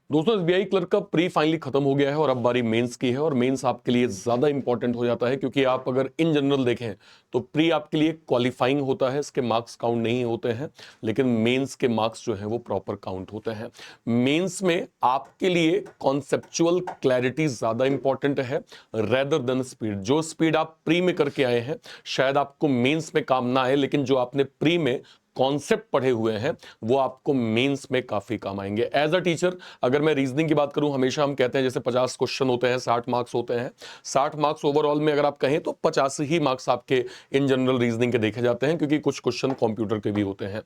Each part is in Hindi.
दोस्तों एसबीआई क्लर्क का प्री फाइनली खत्म हो गया है और अब बारी मेंस की है। और मेंस आपके लिए ज्यादा इंपॉर्टेंट हो जाता है क्योंकि आप अगर इन जनरल देखें तो प्री आपके लिए क्वालिफाइंग होता है, इसके मार्क्स काउंट नहीं होते हैं, लेकिन मेंस के मार्क्स जो है वो प्रॉपर काउंट होते हैं। मेंस में आपके लिए कॉन्सेप्चुअल क्लैरिटी ज्यादा इंपॉर्टेंट है रेदर देन स्पीड। जो स्पीड आप प्री में करके आए हैं शायद आपको मेंस में काम ना आए, लेकिन जो आपने प्री में कॉन्सेप्ट पढ़े हुए हैं वो आपको मेंस में काफी काम आएंगे। एज अ टीचर अगर मैं रीजनिंग की बात करूं, हमेशा हम कहते हैं जैसे 50 क्वेश्चन होते हैं, 60 मार्क्स होते हैं। 60 मार्क्स ओवरऑल में अगर आप कहें तो 50 ही मार्क्स आपके इन जनरल रीजनिंग के देखे जाते हैं, क्योंकि कुछ क्वेश्चन कंप्यूटर के भी होते हैं।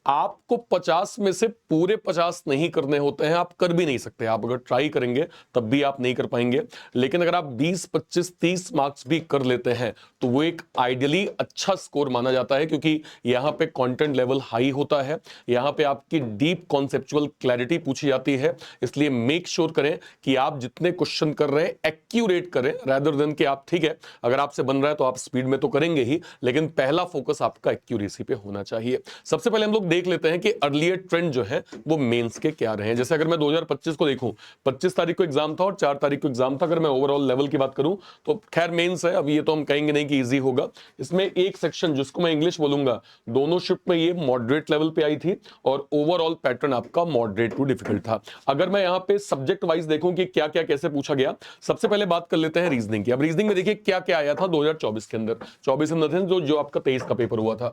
आपको 50 में से पूरे 50 नहीं करने होते हैं, आप कर भी नहीं सकते। आप अगर ट्राई करेंगे तब भी आप नहीं कर पाएंगे। लेकिन अगर आप 20, 25, 30 मार्क्स भी कर लेते हैं तो वो एक आइडियली अच्छा स्कोर माना जाता है, क्योंकि यहां पे कंटेंट लेवल हाई होता है, यहां पे आपकी डीप कॉन्सेप्चुअल क्लैरिटी पूछी जाती है। इसलिए मेक श्योर करें कि आप जितने क्वेश्चन कर रहे हैं एक्यूरेट करें, रादर देन कि आप ठीक है अगर आपसे बन रहा है तो आप स्पीड में तो करेंगे ही, लेकिन पहला फोकस आपका एक्यूरेसी पे होना चाहिए। सबसे पहले हम लोग देख लेते हैं कि अर्लियर ट्रेंड जो है वो मेंस के क्या रहे हैं। जैसे अगर मैं 2025 को देखूं, 25 तारीख को एग्जाम था और 4 तारीख को एग्जाम था। अगर मैं ओवरऑल लेवल की बात करूं तो खैर मेंस है, अब ये तो हम कहेंगे नहीं कि इजी होगा। इसमें एक सेक्शन जिसको मैं इंग्लिश बोलूंगा, दोनों शिफ्ट में ये मॉडरेट लेवल पे आई थी और ओवरऑल पैटर्न आपका मॉडरेट टू डिफिकल्ट था। अगर मैं यहां पे सब्जेक्ट वाइज देखूं कि क्या क्या कैसे पूछा गया, सबसे पहले बात कर लेते हैं रीजनिंग की। अब रीजनिंग में देखिए क्या क्या आया था 2024 के अंदर, 24 इन द सेंस जो आपका 23 का पेपर हुआ था।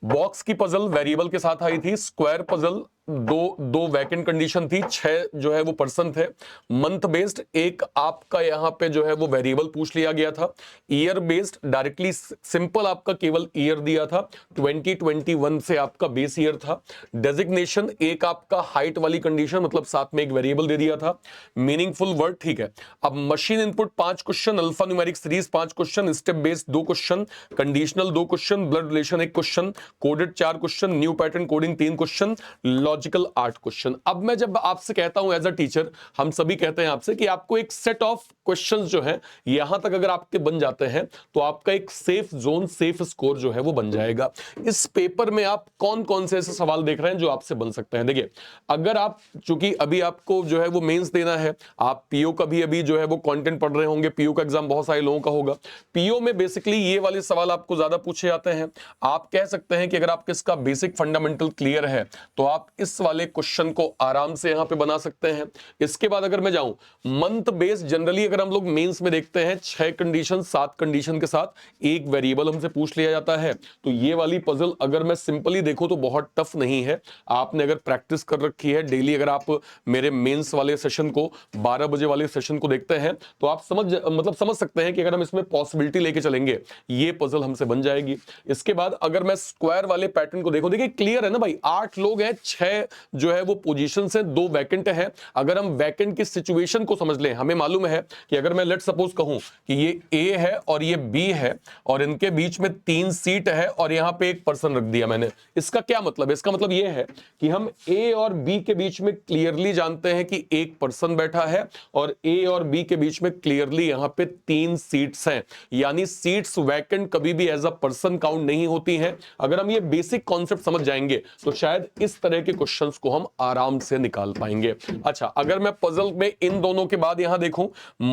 बॉक्स की पजल वेरिएबल के साथ आई थी, स्क्वायर पजल दो दो वैकेंट कंडीशन थी, 6 जो है वो पर्सन थे। मंथ बेस्ड एक आपका यहां पे जो है वो वेरिएबल पूछ लिया गया था। ईयर बेस्ड डायरेक्टली सिंपल आपका केवल ईयर दिया था, 2021 से आपका बेस ईयर था। डेजिग्नेशन एक आपका हाइट वाली कंडीशन, मतलब साथ में एक वेरिएबल दे दिया था। मीनिंगफुल वर्ड, ठीक है। अब machine input 5 question, alpha numeric series 5 question, step based 2 question, conditional 2 question, blood relation 1 question, coded 4 question, new pattern coding 3 question, logical 8 question. अब मैं जब आपसे कहता हूं एज अ टीचर, हम सभी कहते हैं आपसे कि आपको एक सेट ऑफ क्वेश्चंस जो है यहां तक अगर आपके बन जाते हैं तो आपका एक सेफ जोन, सेफ स्कोर जो है वो बन जाएगा। इस पेपर में आप कौन कौन से ऐसे सवाल देख रहे हैं जो आपसे बन सकते हैं? देखिए अगर आप, चूंकि अभी आपको जो है वो मेंस देना है, आप पीओ का भी अभी जो है वो कंटेंट पढ़ रहे होंगे, पीओ का एग्जाम बहुत सारे लोगों का होगा। पीओ में बेसिकली ये वाले सवाल आपको ज्यादा पूछे जाते हैं। आप कह सकते हैं कि अगर आपके इसका बेसिक फंडामेंटल क्लियर है तो आप इस वाले क्वेश्चन को आराम से यहां पे बना सकते हैं। इसके बाद अगर मैं जाऊं मंथ बेस्ड, जनरली अगर हम लोग मेंस में देखते हैं 6 कंडीशन 7 कंडीशन के साथ एक वेरिएबल हमसे पूछ लिया जाता है। तो ये वाली पजल अगर मैं सिंपली देखूं तो बहुत टफ नहीं है। आपने अगर प्रैक्टिस कर रखी है डेली, अगर आप मेरे मेंस वाले सेशन को 12 बजे वाले सेशन को देखते हैं तो आप समझ सकते हैं कि अगर हम इसमें पॉसिबिलिटी लेके चलेंगे ये पजल हमसे बन जाएगी। इसके बाद अगर मैं स्क्वायर वाले पैटर्न को देखो, देखिए क्लियर है ना भाई, 8 लोग हैं, 6 जो है वो पोजीशन है, 2 वैकेंट है। अगर हम वैकेंट की सिचुएशन को समझ लें, हमें मालूम है कि अगर मैं लेट सपोज कहूं कि ये ए है और ये बी है और इनके बीच में 3 सीट है और यहां पे एक पर्सन रख दिया मैंने, इसका क्या मतलब है? इसका मतलब ये है कि हम ए और बी के बीच में क्लियरली जानते हैं कि एक पर्सन बैठा है और ए और बी के बीच में क्लियरली यहां पे 3 सीट्स हैं। यानी सीट्स वैकेंट कभी भी एज अ पर्सन काउंट नहीं होती हैं। अगर हम ये बेसिक कॉन्सेप्ट समझ जाएंगे तो शायद इस तरह के क्वेश्चंस को हम आराम से निकाल पाएंगे। अच्छा, अगर मैं पजल में इन दोनों के बाद यहां देखूं,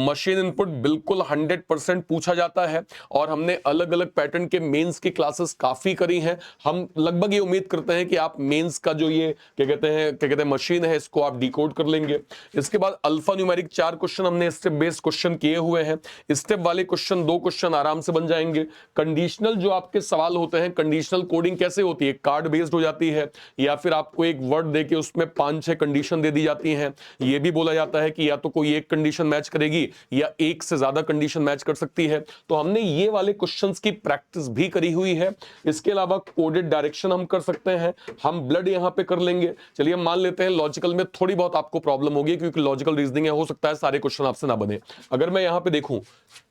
मशीन इनपुट बिल्कुल 100% पूछा जाता है और हमने अलग अलग पैटर्न के मेंस की क्लासेस काफी करी हैं। हम लगभग ये उम्मीद करते हैं कि आप मेंस का जो ये क्या कहते हैं मशीन है, इसको आप डिकोड कर लेंगे। इसके बाद अल्फा न्यूमेरिक 4 क्वेश्चन हमने स्टेप बेस्ड क्वेश्चन किए हुए हैं। स्टेप वाले क्वेश्चन 2 क्वेश्चन आराम से बन जाएंगे। कंडीशनल जो आपके सवाल होते हैं, कंडीशनल कोडिंग कैसे होती है, कार्ड बेस्ड हो जाती है या फिर आपको एक वर्ड देके उसमें 5-6 कंडीशन दे दी जाती हैं। ये भी बोला जाता है कि या तो कोई एक कंडीशन मैच करेगी या एक से ज्यादा कंडीशन मैच कर सकती है। तो हमने ये वाले क्वेश्चंस की प्रैक्टिस भी करी हुई है। इसके अलावा कोडेड डायरेक्शन हम कर सकते हैं, हम ब्लड यहां पे कर लेंगे। चलिए हम मान लेते हैं लॉजिकल में थोड़ी बहुत आपको प्रॉब्लम होगी क्योंकि लॉजिकल रीजनिंग है, हो सकता है सारे क्वेश्चन आपसे ना बने। अगर मैं यहां पे देखूं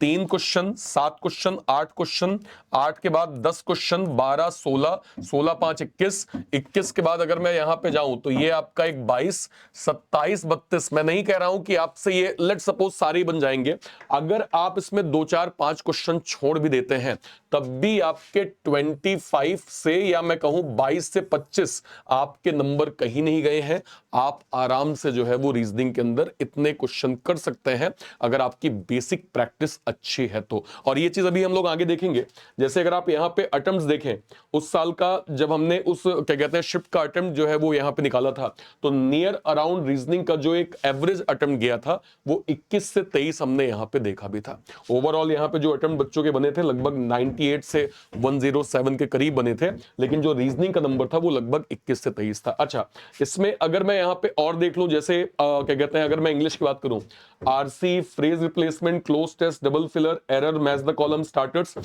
3 क्वेश्चन, 7 क्वेश्चन, 8 क्वेश्चन, 8 के बाद 10 क्वेश्चन, 12, 16, 16 5 21, 21 के बाद अगर मैं यहां यहां पे जाऊं तो ये आपका एक 22, 27, 32, मैं नहीं कह रहा हूं कि आपसे ये लेट सपोज सारे ही बन जाएंगे, अगर आप इसमें 2 4 5 क्वेश्चन छोड़ भी देते हैं तब भी आपके 25 से, या मैं कहूं 22 से 25 आपके नंबर कहीं नहीं गए हैं। आप आराम से जो है वो रीजनिंग के अंदर इतने क्वेश्चन कर सकते हैं अगर आपकी बेसिक प्रैक्टिस अच्छी है तो। और ये चीज अभी हम लोग आगे देखेंगे। जैसे अगर आप यहां पे अटेम्प्ट्स देखें, उस साल का जब हमने उस क्या कहते हैं शिफ्ट का अटेम्प्ट जो है वो यहां पे निकाला था, तो नियर अराउंड रीजनिंग का जो एक एवरेज अटेम्प्ट गया था वो 21 से 23 हमने यहां पे देखा भी था। ओवरऑल यहां पे जो अटेम्प्ट बच्चों के बने थे लगभग 98 से 107 के करीब बने थे, लेकिन जो रीजनिंग का नंबर था वो लगभग 21 से 23 था। अच्छा, इसमें अगर मैं यहां पे और देख लूं, जैसे क्या कहते हैं, अगर मैं इंग्लिश की बात करूं, RC, phrase replacement, cloze test, double filler, error, match the column, starters,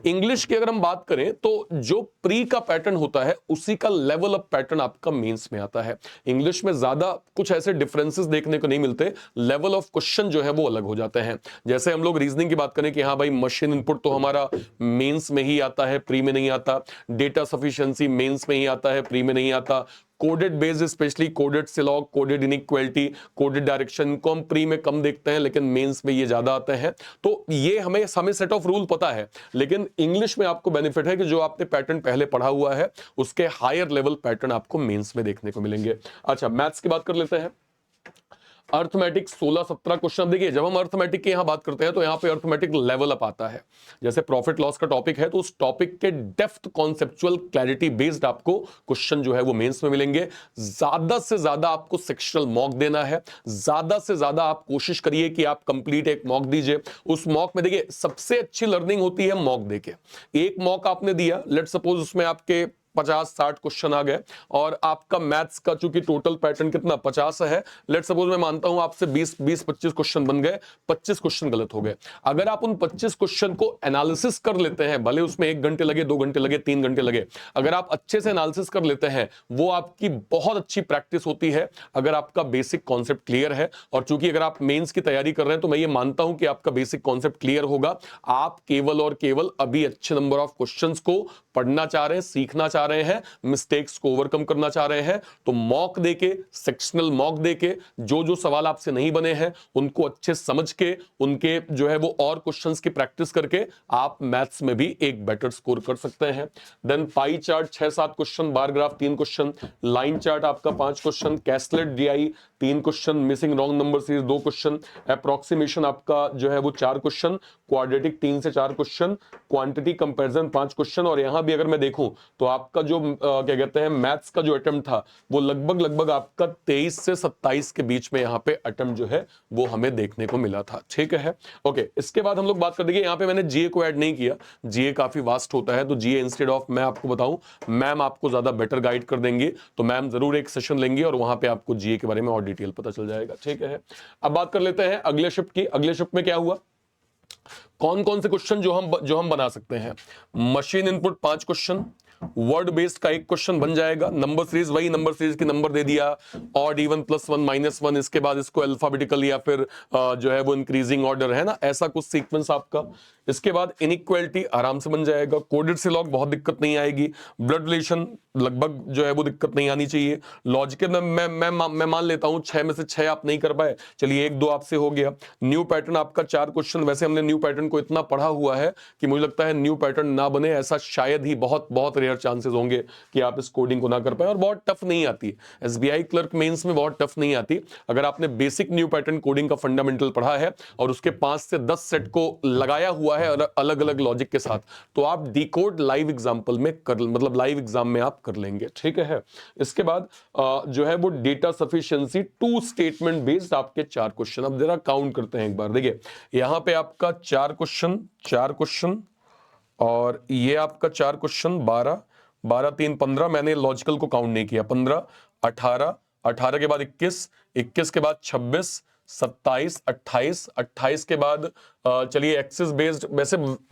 English की अगर हम बात करें तो जो प्री का पैटर्न होता है उसी का लेवल अप पैटर्न आपका मेंस में आता है। इंग्लिश में ज्यादा कुछ ऐसे डिफरेंसेस देखने को नहीं मिलते, लेवल ऑफ क्वेश्चन जो है वो अलग हो जाते हैं। जैसे हम लोग रीजनिंग की बात करें कि हाँ भाई मशीन इनपुट तो हमारा मेंस में ही आता है, प्री में नहीं आता, डेटा सफिशिएंसी मेंस में ही आता है, प्री में नहीं आता, कोडेड बेस, स्पेशली कोडेड सिलॉग, कोडेड इनइक्वालिटी, कोडेड डायरेक्शन को हम प्री में कम देखते हैं लेकिन मेंस में ये ज्यादा आते हैं। तो ये हमें सेट ऑफ रूल पता है, लेकिन इंग्लिश में आपको बेनिफिट है कि जो आपने पैटर्न पहले पढ़ा हुआ है उसके हायर लेवल पैटर्न आपको मेंस में देखने को मिलेंगे। अच्छा, मैथ्स की बात कर लेते हैं। Arithmetic 16-17 question. देखिए, जब हम अर्थमेटिक की यहां बात करते हैं तो यहां पे अर्थमेटिक लेवल अप आता है। जैसे प्रॉफिट लॉस का टॉपिक है तो उस टॉपिक के डेप्थ, कॉन्सेप्चुअल क्लैरिटी बेस्ड आपको क्वेश्चन जो है वो मेंस में मिलेंगे। ज्यादा से ज्यादा आपको सेक्शनल मॉक देना है, ज्यादा से ज्यादा आप कोशिश करिए कि आप कंप्लीट एक मॉक दीजिए। उस मॉक में देखिए सबसे अच्छी लर्निंग होती है मॉक देके। एक मॉक आपने दिया, लेट सपोज उसमें आपके 50-60 क्वेश्चन आ गए और आपका मैथ्स का चूंकि टोटल पैटर्न कितना 50 है, लेट सपोज मैं मानता हूं आपसे 20-25 क्वेश्चन बन गए, 25 क्वेश्चन गलत हो गए। अगर आप उन 25 क्वेश्चन को एनालिसिस कर लेते हैं, भले उसमें 1 घंटे लगे, 2 घंटे लगे, 3 घंटे लगे, अगर आप अच्छे से एनालिसिस कर लेते हैं, वो आपकी बहुत अच्छी प्रैक्टिस होती है अगर आपका बेसिक कॉन्सेप्ट क्लियर है। और चूंकि अगर आप मेंस की तैयारी कर रहे हैं तो मैं ये मानता हूं कि आपका बेसिक कॉन्सेप्ट क्लियर होगा। आप केवल और केवल अभी अच्छे नंबर ऑफ क्वेश्चंस को पढ़ना चाह रहे हैं, सीखना चाह रहे हैं, मिस्टेक्स को ओवरकम करना चाह रहे हैं, तो मॉक देके, सेक्शनल मॉक देके जो जो सवाल आपसे नहीं बने हैं उनको अच्छे समझ के, उनके जो है वो और क्वेश्चंस की प्रैक्टिस करके आप मैथ्स में भी एक बेटर स्कोर कर सकते हैं। Then pie chart 6-7 question, bar graph 3 question, line chart आपका 5 question, caselet DI 3 question, missing wrong number series 2 question, approximation आपका जो है वो 4 क्वेश्चन, क्वाड्रेटिक 3 से 4 क्वेश्चन, क्वांटिटी कंपैरिजन 5 क्वेश्चन। और यहां भी अगर मैं देखूं तो आपका जो क्या कहते हैं मैथ्स का जो अटेम्प्ट था वो लगभग आपका 23 से 27 के बीच में यहां पे अटेम्प्ट जो है वो हमें देखने को मिला था। ठीक है, ओके। इसके बाद हम लोग बात कर देंगे, यहां पे मैंने जीए को ऐड नहीं किया, जीए काफी वास्ट होता है, तो जीए इंस्टेड ऑफ मैं आपको बताऊं, मैम आपको ज्यादा बेटर गाइड कर देंगे, तो मैम जरूर एक सेशन लेंगे और वहां पे आपको जीए के बारे में और डिटेल पता चल जाएगा। ठीक है, अब बात कर लेते हैं अगले शिफ्ट की। अगले शिफ्ट में क्या हुआ, कौन कौन से क्वेश्चन जो हम बना सकते हैं। Machine input 5 question, word based का 1 क्वेश्चन बन जाएगा, नंबर सीरीज वही नंबर सीरीज की नंबर दे दिया, ऑड, इवन, +1 -1, इसके बाद इसको अल्फाबेटिकल या फिर जो है वो इंक्रीजिंग ऑर्डर है ना, ऐसा कुछ सीक्वेंस आपका। इसके बाद इनइक्वालिटी आराम से बन जाएगा, कोडेड सिलॉग बहुत दिक्कत नहीं आएगी, ब्लड रिलेशन लगभग जो है वो दिक्कत नहीं आनी चाहिए, लॉजिकल मैं मान लेता हूं 6 में से 6 आप नहीं कर पाए, चलिए 1-2 आपसे हो गया। न्यू पैटर्न आपका 4 क्वेश्चन, वैसे हमने न्यू पैटर्न को इतना पढ़ा हुआ है कि मुझे लगता है न्यू पैटर्न ना बने, ऐसा शायद ही बहुत बहुत रेयर चांसेस होंगे कि आप इस कोडिंग को ना कर पाए। और बहुत टफ नहीं आती, एसबीआई क्लर्क मेंस में बहुत टफ नहीं आती। अगर आपने बेसिक न्यू पैटर्न कोडिंग का फंडामेंटल पढ़ा है और उसके 5 से 10 सेट को लगाया हुआ है अलग अलग लॉजिक के साथ, तो आप डिकोड लाइव एग्जांपल में मतलब लाइव एग्जाम में आप कर लेंगे। ठीक है, इसके बाद जो है वो डेटा सफिशिएंसी 2 स्टेटमेंट बेस्ड आपके 4 क्वेश्चन। अब जरा काउंट करते हैं एक बार, देखिए यहां पे आपका 4 क्वेश्चन और ये आपका 4 क्वेश्चन, 12 3 15, मैंने लॉजिकल को काउंट नहीं किया, 15 18 के बाद 21 के बाद 26 27 28 के बाद चलिए एक्सिस बेस्ड,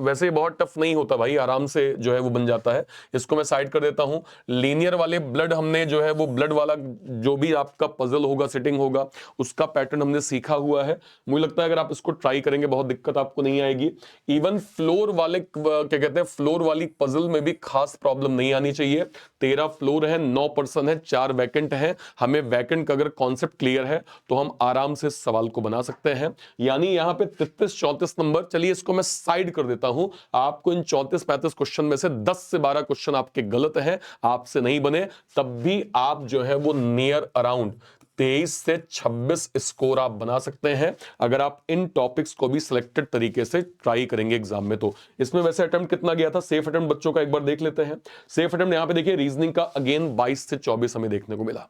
वैसे बहुत टफ नहीं होता भाई, आराम से जो है वो बन जाता है, इसको मैं साइड कर देता हूं। लीनियर वाले ब्लड हमने जो है वो ब्लड वाला जो भी आपका पजल होगा, सेटिंग होगा, उसका पैटर्न हमने सीखा हुआ है। मुझे लगता है अगर आप इसको ट्राई करेंगे बहुत दिक्कत आपको नहीं आएगी। इवन फ्लोर वाले क्या कहते हैं, फ्लोर वाली पजल में भी खास प्रॉब्लम नहीं आनी चाहिए। 13 फ्लोर है, 9 पर्सन है, 4 वैकेंट है। हमें वैकेंट का अगर कॉन्सेप्ट क्लियर है तो हम आराम से सवाल को बना सकते हैं। यानी यहां पे 33-34 नंबर, चलिए इसको मैं साइड कर देता हूं। आपको इन 34-35 क्वेश्चन में से 10 से 12 क्वेश्चन आपके गलत हैं, आपसे नहीं बने, तब भी आप जो है वो नियर अराउंड 23 से 26 स्कोर आप बना सकते हैं अगर आप इन टॉपिक्स को भी सिलेक्टेड तरीके से ट्राई करेंगे एग्जाम में। तो इसमें वैसे अटेम्प्ट कितना गया था सेफ अटेम्प्ट बच्चों का, एक बार देख लेते हैं। सेफ अटेम्प्ट यहां पे देखिए रीजनिंग का अगेन 22 से 24 हमें देखने को मिला।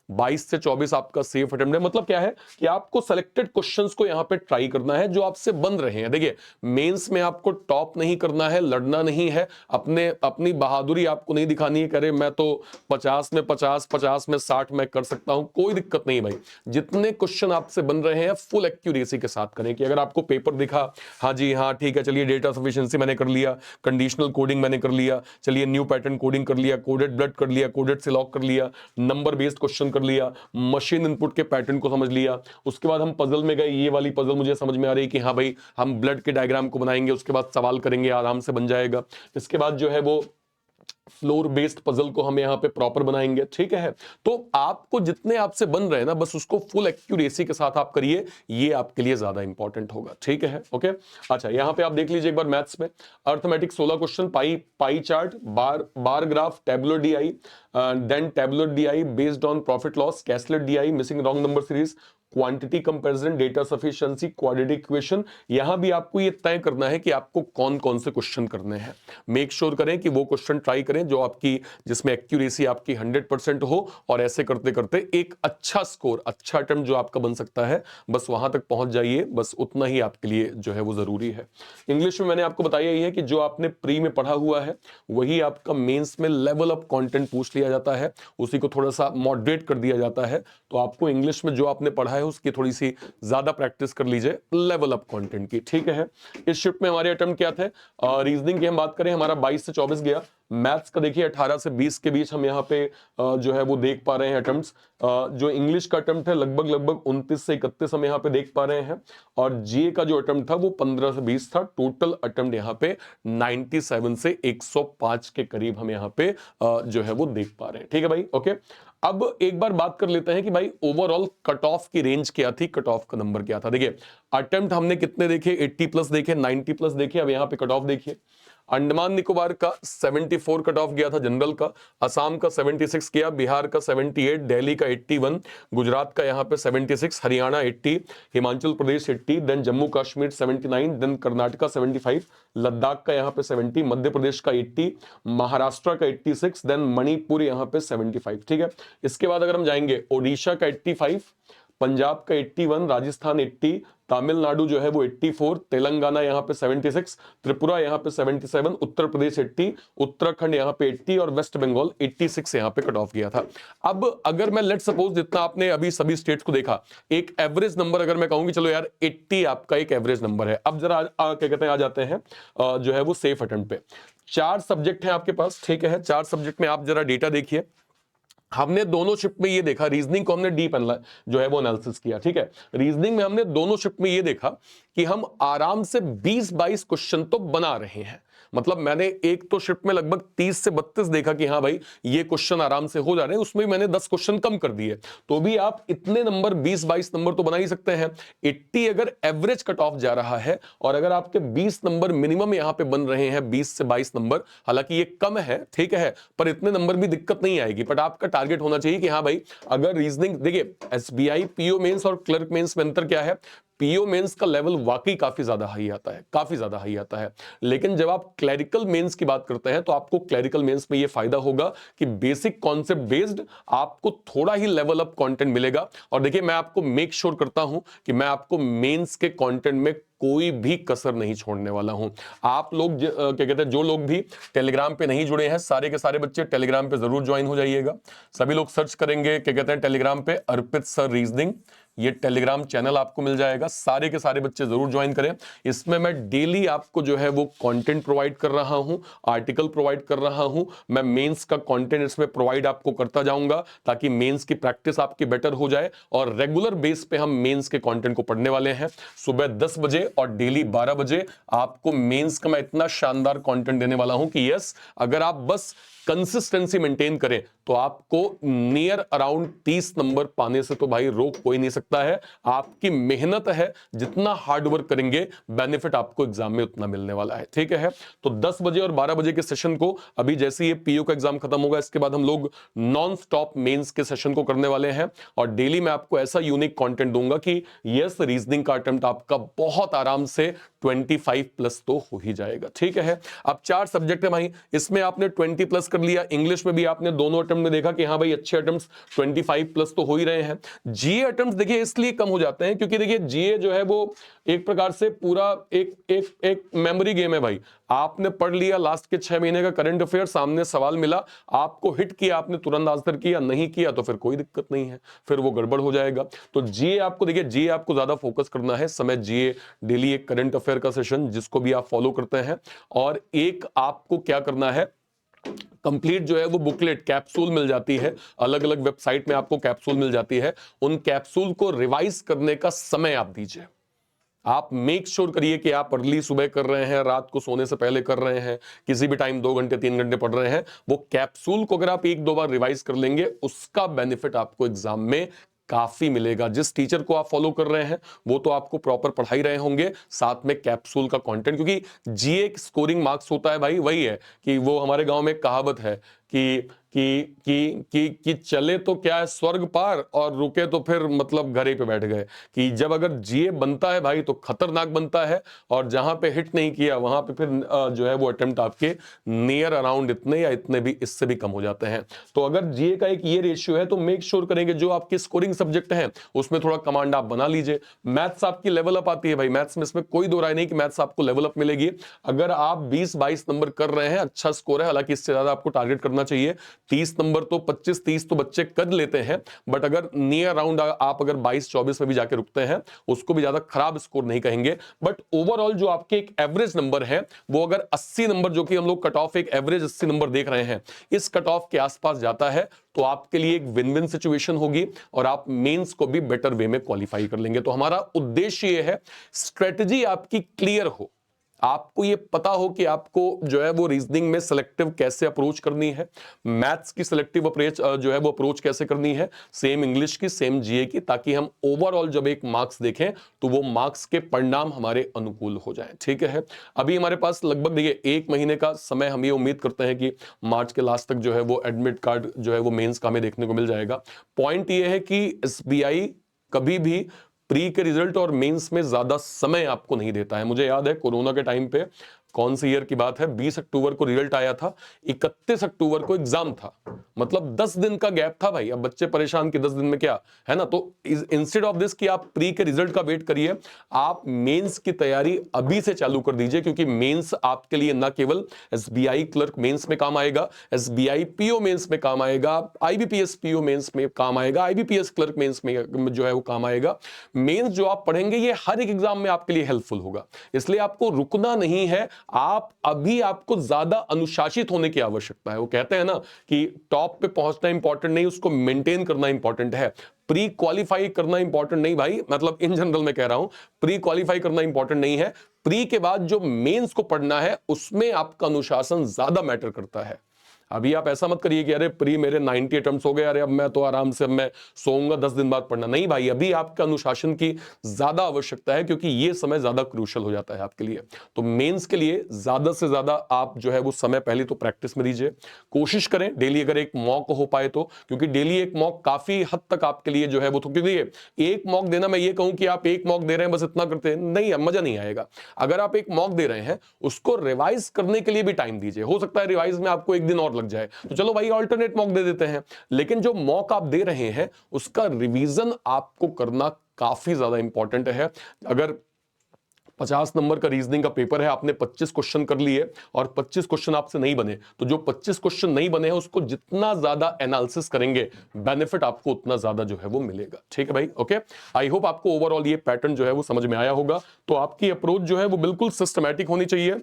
22 से 24 आपका सेफ अटेम्प्ट है। मतलब क्या है कि आपको सेलेक्टेड क्वेश्चंस को यहां पे ट्राई करना है जो आपसे बन रहे हैं। देखिए मेंस में आपको टॉप नहीं करना है, लड़ना नहीं है, अपनी बहादुरी आपको नहीं दिखानी है, करे मैं तो 50 में 50, 50 में 60 मैं कर सकता हूं, कोई दिक्कत नहीं भाई। जितने क्वेश्चन आपसे बन रहे हैं फुल एक्यूरेसी के साथ करें। कि अगर आपको पेपर दिखा, हाँ जी हाँ ठीक है, चलिए डेटा सफिशिएंसी मैंने कर लिया, कंडीशनल कोडिंग मैंने कर लिया, चलिए न्यू पैटर्न कोडिंग कर लिया, कोडेड ब्लड कर लिया, कोडेड से लॉक कर लिया, नंबर बेस्ड क्वेश्चन कर लिया, मशीन इनपुट के पैटर्न को समझ लिया, उसके बाद हम पजल में गए, ये वाली पजल मुझे समझ में आ रही कि हाँ भाई हम ब्लड के डायग्राम को बनाएंगे, उसके बाद सवाल करेंगे, आराम से बन जाएगा। इसके बाद जो है वो फ्लोर बेस्ड पजल को हम यहां पे प्रॉपर बनाएंगे, ठीक है। तो आपको जितने आपसे बन रहे हैं ना, बस उसको फुल एक्यूरेसी के साथ आप करिए, ये आपके लिए ज्यादा इंपॉर्टेंट होगा, ठीक है। ओके, अच्छा यहां पे आप देख लीजिए एक बार मैथ्स में arithmetic 16 question, pie chart, bar graph, tabular DI, then tabular DI based on profit loss, caselet DI, missing wrong number series, quantity comparison, data sufficiency, quadratic equation. यहां भी आपको ये तय करना है कि आपको कौन कौन से क्वेश्चन करने हैं। मेक श्योर करें कि वो क्वेश्चन ट्राई करें जो आपकी, जिसमें एक्यूरेसी आपकी 100% हो, और ऐसे करते करते एक अच्छा स्कोर, अच्छा अटेम्प्ट जो आपका बन सकता है, बस वहां तक पहुंच जाइए। बस उतना ही आपके लिए जो है वो जरूरी है। इंग्लिश में मैंने आपको बताया ही है कि जो आपने प्री में पढ़ा हुआ है वही आपका मेंस में लेवल अप कंटेंट पूछ लिया जाता है, उसी को थोड़ा सा मॉडरेट कर दिया जाता है। तो आपको इंग्लिश में जो आपने पढ़ा है उसकी थोड़ी सी ज्यादा प्रैक्टिस कर लीजिए लेवल अप कंटेंट की, ठीक है। इस शिफ्ट में हमारे अटेम्प्ट क्या थे, रीजनिंग की हम बात करें, हमारा 22 से 24 गया। मैथ्स का देखिए 18 से 20 के बीच हम यहाँ पे जो है वो देख पा रहे हैं अटेम्प्ट्स। जो इंग्लिश का अटेम्प्ट है लगभग 29 से 31 हम यहाँ पे देख पा रहे हैं, और जीए का जो अटेम्प्ट था वो 15 से 20 था। टोटल अटेम्प्ट यहाँ पे 97 से 105 के करीब हम यहाँ पे जो है वो देख पा रहे हैं, ठीक है भाई। ओके, अब एक बार बात कर लेते हैं कि भाई ओवरऑल कट ऑफ की रेंज क्या थी, कट ऑफ का नंबर क्या था। देखिए अटेम्प्ट हमने कितने देखे, 80 प्लस देखे, 90 प्लस देखे। अब यहाँ पे कट ऑफ देखिए, अंडमान निकोबार का 74 कट ऑफ गया था जनरल का, असम का 76 किया, बिहार का 78, दिल्ली का 81, गुजरात का यहाँ पे 76, हरियाणा 80, हिमाचल प्रदेश 80, देन जम्मू कश्मीर 79, देन कर्नाटका 75, लद्दाख का यहाँ पे 70, मध्य प्रदेश का 80, महाराष्ट्र का 86, देन मणिपुर यहाँ पे 75, ठीक है। इसके बाद अगर हम जाएंगे, ओडिशा का 85, पंजाब का 81, राजस्थान 80, तमिलनाडु जो है वो 84, तेलंगाना यहाँ पे 76, त्रिपुरा यहाँ पे 77, उत्तर प्रदेश 80, उत्तराखंड यहाँ पे 80, और वेस्ट बंगाल 86 यहाँ पे कट ऑफ गया था। अब अगर मैं लेट सपोज जितना आपने अभी सभी स्टेट्स को देखा, एक एवरेज नंबर अगर मैं कहूंगी चलो यार 80 आपका एक एवरेज नंबर है। अब जरा क्या कहते हैं आ जाते हैं जो है वो सेफ अटेम्प्ट पे। 4 सब्जेक्ट है आपके पास, ठीक है। 4 सब्जेक्ट में आप जरा डेटा देखिए। हमने दोनों शिफ्ट में ये देखा, रीजनिंग को हमने डीप जो है वो एनालिसिस किया, ठीक है। रीजनिंग में हमने दोनों शिफ्ट में ये देखा कि हम आराम से 20-22 क्वेश्चन तो बना रहे हैं। मतलब मैंने एक तो शिफ्ट में लगभग 30 से 32 देखा कि हाँ भाई ये क्वेश्चन आराम से हो जा रहे हैं, उसमें मैंने 10 क्वेश्चन कम कर दिए, तो भी आप इतने नंबर 20-22 नंबर तो बना ही सकते हैं। 80 अगर एवरेज कट ऑफ जा रहा है, और अगर आपके 20 नंबर मिनिमम यहां पे बन रहे हैं, 20 से 22 नंबर, हालांकि ये कम है, ठीक है, पर इतने नंबर भी दिक्कत नहीं आएगी। बट आपका टारगेट होना चाहिए कि हाँ भाई अगर रीजनिंग, देखिए एसबीआई पीओ मेंस और क्लर्क मेंस में अंतर क्या है, पीओ मेंस का लेवल वाकई काफी ज्यादा हाई आता है, काफी ज्यादा हाई आता है। लेकिन जब आप क्लरिकल मेंस की बात करते हैं तो आपको क्लरिकल मेंस में यह फायदा होगा कि बेसिक कॉन्सेप्ट बेस्ड आपको थोड़ा ही लेवल अप कंटेंट मिलेगा। और देखिए मैं आपको मेक श्योर करता हूं कि मैं आपको मेंस के कंटेंट में कोई भी कसर नहीं छोड़ने वाला हूं। आप लोग क्या कहते हैं, जो लोग भी टेलीग्राम पे नहीं जुड़े हैं, सारे के सारे बच्चे टेलीग्राम पे जरूर ज्वाइन हो जाइएगा। सभी लोग सर्च करेंगे क्या कहते हैं टेलीग्राम पे अर्पित सर रीजनिंग, ये टेलीग्राम चैनल आपको मिल जाएगा। सारे के सारे बच्चे जरूर ज्वाइन करें। इसमें मैं डेली आपको जो है वो कंटेंट प्रोवाइड कर रहा हूं, आर्टिकल प्रोवाइड कर रहा हूं। मैं मेंस का कंटेंट इसमें प्रोवाइड आपको करता जाऊंगा ताकि मेंस की प्रैक्टिस आपकी बेटर हो जाए। और रेगुलर बेस पे हम मेंस के कंटेंट को पढ़ने वाले हैं। सुबह 10 बजे और डेली 12 बजे आपको मेंस का मैं इतना शानदार कंटेंट देने वाला हूं कि यस, अगर आप बस कंसिस्टेंसी मेंटेन करें तो आपको नियर अराउंड 30 नंबर पाने से तो भाई रोक कोई नहीं सकता है। आपकी मेहनत है, जितना हार्ड वर्क करेंगे बेनिफिट आपको एग्जाम में उतना मिलने वाला है। ठीक है, तो 10 बजे और 12 बजे के सेशन को अभी जैसे ये पीओ का एग्जाम खत्म होगा इसके बाद हम लोग नॉन स्टॉप मेंस के सेशन को करने वाले हैं और डेली मैं आपको ऐसा यूनिक कंटेंट दूंगा कि यस रीजनिंग का अटेम्प्ट आपका बहुत आराम से 25 प्लस तो हो ही जाएगा। ठीक है, अब 4 सब्जेक्ट है भाई, इसमें आपने 20 प्लस कर लिया। इंग्लिश में भी आपने दोनों अटेम्प्ट में देखा कि हाँ भाई अच्छे अटेम्प्ट्स 25 प्लस तो हो ही रहे हैं। जीए अटेम्प्ट्स देखिए इसलिए कम हो जाते हैं क्योंकि देखिए जीए जो है वो एक प्रकार से पूरा एक मेमोरी गेम है भाई। आपने पढ़ लिया लास्ट के 6 महीने का करंट अफेयर, सामने सवाल मिला, आपको हिट किया, आपने तुरंत आंसर किया, नहीं किया तो फिर कोई दिक्कत नहीं है, फिर वो गड़बड़ हो जाएगा। तो जीए आपको देखिए, जीए आपको ज्यादा फोकस करना है समय जीए डेली एक करंट अफेयर का सेशन जिसको भी आप फॉलो करते हैं। और एक आपको क्या करना है, कंप्लीट जो है वो बुकलेट कैप्सूल मिल जाती है, अलग अलग वेबसाइट में आपको कैप्सूल मिल जाती है, उन कैप्सूल को रिवाइज करने का समय आप दीजिए। आप मेक श्योर करिए कि आप अर्ली सुबह कर रहे हैं, रात को सोने से पहले कर रहे हैं, किसी भी टाइम 2 घंटे 3 घंटे पढ़ रहे हैं। वो कैप्सूल को अगर आप 1-2 बार रिवाइज कर लेंगे उसका बेनिफिट आपको एग्जाम में काफी मिलेगा। जिस टीचर को आप फॉलो कर रहे हैं वो तो आपको प्रॉपर पढ़ाई रहे होंगे, साथ में कैप्सूल का कंटेंट, क्योंकि जीए स्कोरिंग मार्क्स होता है भाई, वही है कि वो हमारे गांव में एक कहावत है कि चले तो क्या है स्वर्ग पार और रुके तो फिर मतलब घर ही पे बैठ गए। कि जब अगर जीए बनता है भाई तो खतरनाक बनता है, और जहां पे हिट नहीं किया वहां पे फिर जो है वो अटेम्प्ट आपके नियर अराउंड इतने या इतने भी इससे भी कम हो जाते हैं। तो अगर जीए का एक ये रेशियो है तो मेक श्योर करेंगे जो आपके स्कोरिंग सब्जेक्ट है उसमें थोड़ा कमांड आप बना लीजिए। मैथ्स आपकी लेवल अप आती है भाई, मैथ्स में इसमें कोई दो राय नहीं कि मैथ्स आपको लेवल अप मिलेगी। अगर आप 20-22 नंबर कर रहे हैं अच्छा स्कोर है, हालांकि इससे ज्यादा आपको टारगेट करना चाहिए। 30 नंबर तो 25-30 तो बच्चे कर लेते हैं, बट अगर नियर अराउंड आप अगर 22-24 में भी जाके रुकते हैं उसको भी ज्यादा खराब स्कोर नहीं कहेंगे। बट ओवरऑल जो आपके एक एवरेज नंबर है वो अगर 80 नंबर, जो कि हम लोग कट ऑफ एक एवरेज 80 नंबर देख रहे हैं, इस कट ऑफ के आसपास जाता है तो आपके लिए एक विन विन सिचुएशन होगी और आप मेंस को भी बेटर वे में क्वालिफाई कर लेंगे। तो हमारा उद्देश्य ये है स्ट्रेटजी आपकी क्लियर हो, आपको ये पता हो कि आपको जो है वो रीजनिंग में सिलेक्टिव कैसे अप्रोच करनी है, मैथ्स की सिलेक्टिव अप्रोच जो है वो अप्रोच कैसे करनी है, सेम इंग्लिश की सेम जीए की, ताकि हम ओवरऑल जब एक मार्क्स देखें तो वो मार्क्स के परिणाम हमारे अनुकूल हो जाएं। ठीक है, अभी हमारे पास लगभग देखिए 1 महीने का समय, हम ये उम्मीद करते हैं कि मार्च के लास्ट तक जो है वो एडमिट कार्ड जो है वो मेंस का हमें देखने को मिल जाएगा। पॉइंट ये है कि एसबीआई कभी भी प्री के रिजल्ट और मेंस में ज्यादा समय आपको नहीं देता है। मुझे याद है कोरोना के टाइम पे, कौन सी ईयर की बात है, 20 अक्टूबर को रिजल्ट आया था, 31 अक्टूबर को एग्जाम था, मतलब 10 दिन का गैप था भाई। अब बच्चे परेशान कि 10 दिन में क्या है ना। तो इंस्टेड ऑफ दिस कि आप प्री के रिजल्ट का वेट करिए, आप मेंस की तैयारी अभी से चालू कर दीजिए, क्योंकि मेंस आपके लिए ना केवल एसबीआई क्लर्क मेंस में काम आएगा, एसबीआई पीओ मेंस में काम आएगा, आईबीपीएस पीओ मेंस में काम आएगा, आईबीपीएस क्लर्क मेंस में जो है वो काम आएगा। मेंस जो आप पढ़ेंगे ये हर एक एग्जाम में आपके लिए हेल्पफुल होगा, इसलिए आपको रुकना नहीं है। आप अभी आपको ज्यादा अनुशासित होने की आवश्यकता है। वो कहते हैं ना कि टॉप पे पहुंचना इंपॉर्टेंट नहीं, उसको मेंटेन करना इंपॉर्टेंट है। प्री क्वालिफाई करना इंपॉर्टेंट नहीं भाई, मतलब इन जनरल में कह रहा हूं, प्री क्वालिफाई करना इंपॉर्टेंट नहीं है। प्री के बाद जो मेंस को पढ़ना है उसमें आपका अनुशासन ज्यादा मैटर करता है। अभी आप ऐसा मत करिए कि अरे प्री मेरे 90 अटेम्प्ट्स हो गए, अरे अब मैं तो आराम से अब मैं सोऊंगा 10 दिन बाद पढ़ना। नहीं भाई, अभी आपके अनुशासन की ज्यादा आवश्यकता है, क्योंकि ये समय ज्यादा क्रूशियल हो जाता है आपके लिए। तो मेंस के लिए ज्यादा से ज्यादा आप जो है वो समय पहले तो प्रैक्टिस में दीजिए, कोशिश करें डेली अगर एक मॉक हो पाए तो, क्योंकि डेली एक मॉक काफी हद तक आपके लिए जो है वो, क्योंकि एक मॉक देना, मैं ये कहूं कि आप एक मॉक दे रहे हैं बस इतना करते हैं, नहीं मजा नहीं आएगा। अगर आप एक मॉक दे रहे हैं उसको रिवाइज करने के लिए भी टाइम दीजिए। हो सकता है रिवाइज में आपको 1 दिन और लग जाए, तो चलो भाई अल्टरनेट मॉक दे देते हैं, लेकिन जो मॉक आप दे रहे हैं उसका रिवीजन आपको करना काफी ज्यादा इंपॉर्टेंट है। अगर 50 नंबर का रीजनिंग का पेपर है, आपने 25 क्वेश्चन कर लिए और 25 क्वेश्चन आपसे नहीं बने, तो जो 25 क्वेश्चन नहीं बने हैं उसको जितना ज्यादा एनालिसिस करेंगे बेनिफिट आपको उतना ज्यादा जो है वो मिलेगा। ठीक है भाई, ओके। आई होप आपको ओवरऑल ये पैटर्न जो है वो समझ में आया होगा। तो आपकी अप्रोच जो है वो बिल्कुल सिस्टमैटिक होनी चाहिए,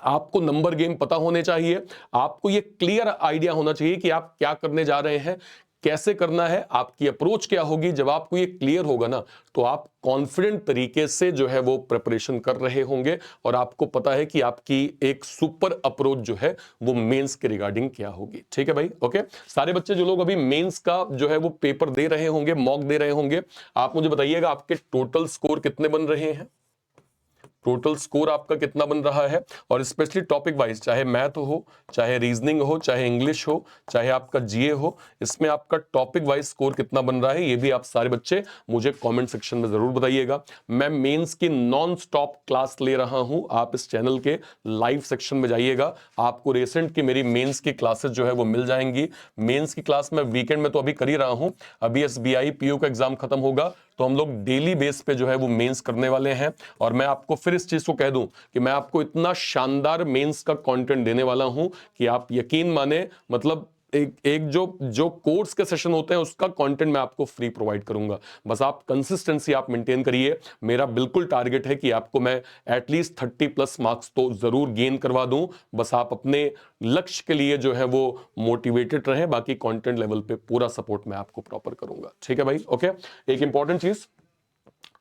आपको नंबर गेम पता होने चाहिए, आपको ये क्लियर आइडिया होना चाहिए कि आप क्या करने जा रहे हैं, कैसे करना है, आपकी अप्रोच क्या होगी, जब आपको ये क्लियर होगा ना तो आप कॉन्फिडेंट तरीके से जो है वो प्रिपरेशन कर रहे होंगे और आपको पता है कि आपकी एक सुपर अप्रोच जो है वो मेंस के रिगार्डिंग क्या होगी। ठीक है भाई, ओके। सारे बच्चे जो लोग अभी मेंस का जो है वो पेपर दे रहे होंगे, मॉक दे रहे होंगे, आप मुझे बताइएगा आपके टोटल स्कोर कितने बन रहे हैं, टोटल स्कोर आपका कितना बन रहा है। और स्पेशली टॉपिक वाइज, चाहे मैथ हो, चाहे रीजनिंग हो, चाहे इंग्लिश हो, चाहे आपका जीए हो, इसमें आपका टॉपिक वाइज स्कोर कितना बन रहा है, ये भी आप सारे बच्चे मुझे कमेंट सेक्शन में जरूर बताइएगा। मैं मेंस की नॉन स्टॉप क्लास ले रहा हूं, आप इस चैनल के लाइव सेक्शन में जाइएगा, आपको रिसेंट की मेरी मेंस की क्लासेस जो है वो मिल जाएंगी। मेंस की क्लास मैं वीकेंड में तो अभी कर ही रहा हूं, अभी एसबीआई पीओ का एग्जाम खत्म होगा तो हम लोग डेली बेस पे जो है वो मेंस करने वाले हैं। और मैं आपको फिर इस चीज को कह दूं कि मैं आपको इतना शानदार मेंस का कंटेंट देने वाला हूं कि आप यकीन माने, मतलब एक जो कोर्स के सेशन होते हैं उसका कंटेंट मैं आपको फ्री प्रोवाइड करूंगा। बस आप कंसिस्टेंसी आप मेंटेन करिए। मेरा बिल्कुल टारगेट है कि आपको मैं एटलीस्ट 30+ मार्क्स तो जरूर गेन करवा दूं। बस आप अपने लक्ष्य के लिए जो है वो मोटिवेटेड रहें, बाकी कंटेंट लेवल पे पूरा सपोर्ट मैं आपको प्रॉपर करूंगा। ठीक है भाई, ओके। एक इंपॉर्टेंट चीज,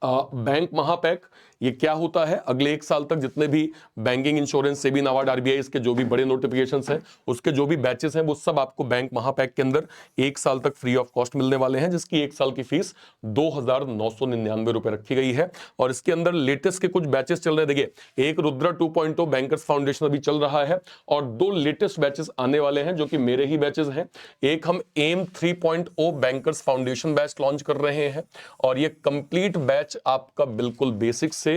बैंक महापैक, ये क्या होता है, अगले 1 साल तक जितने भी banking, insurance, SEBI, NABARD, RBI इसके जो भी बड़े नोटिफिकेशंस हैं, उसके जो भी बैचेस हैं, वो सब आपको बैंक महापैक के अंदर 1 साल तक फ्री ऑफ कॉस्ट मिलने वाले हैं, जिसकी 1 साल की फीस 2,999 रुपए रखी गई है। और इसके अंदर लेटेस्ट के कुछ बैचेस चल रहे हैं। देखिए, एक रुद्रा 2.0 बैंकर्स फाउंडेशन अभी चल रहा है और 2 लेटेस्ट बैचेस आने वाले हैं जो कि मेरे ही बैचेस हैं। एक हम M 3.0 bankers foundation batch launch कर रहे हैं और ये कंप्लीट बैच आपका बिल्कुल बेसिक से,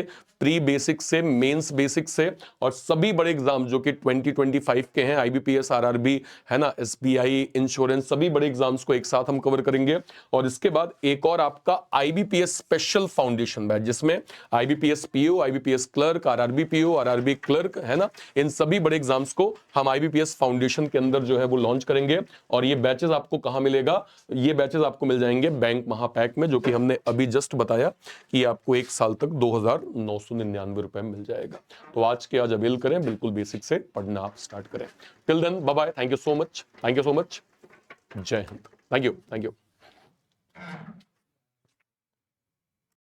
प्री बेसिक से, मेंस बेसिक से और सभी बड़े एग्जाम जो कि 2025 के हैं, आईबीपीएस, आरआरबी, है ना, एसबीआई, इंश्योरेंस, सभी बड़े एग्जाम्स को एक साथ हम कवर करेंगे। और इसके बाद एक और आपका आईबीपीएस स्पेशल फाउंडेशन बैच, जिसमें IBPS PO, IBPS clerk, RRB PO, RRB clerk, है ना, इन सभी बड़े एग्जाम्स को हम आईबीपीएस फाउंडेशन के अंदर जो है वो लॉन्च करेंगे। और ये बैचेस आपको कहां मिलेगा, ये बैचेस आपको मिल जाएंगे बैंक महापैक में, जो कि हमने अभी जस्ट बताया कि आपको 1 साल तक 2,999 रुपए मिल जाएगा। तो आज के आज अवेल करें, बिल्कुल बेसिक से पढ़ना आप स्टार्ट करें। Till then, bye bye, thank you so much, thank you so much, जय हिंद, थैंक यू, थैंक यू।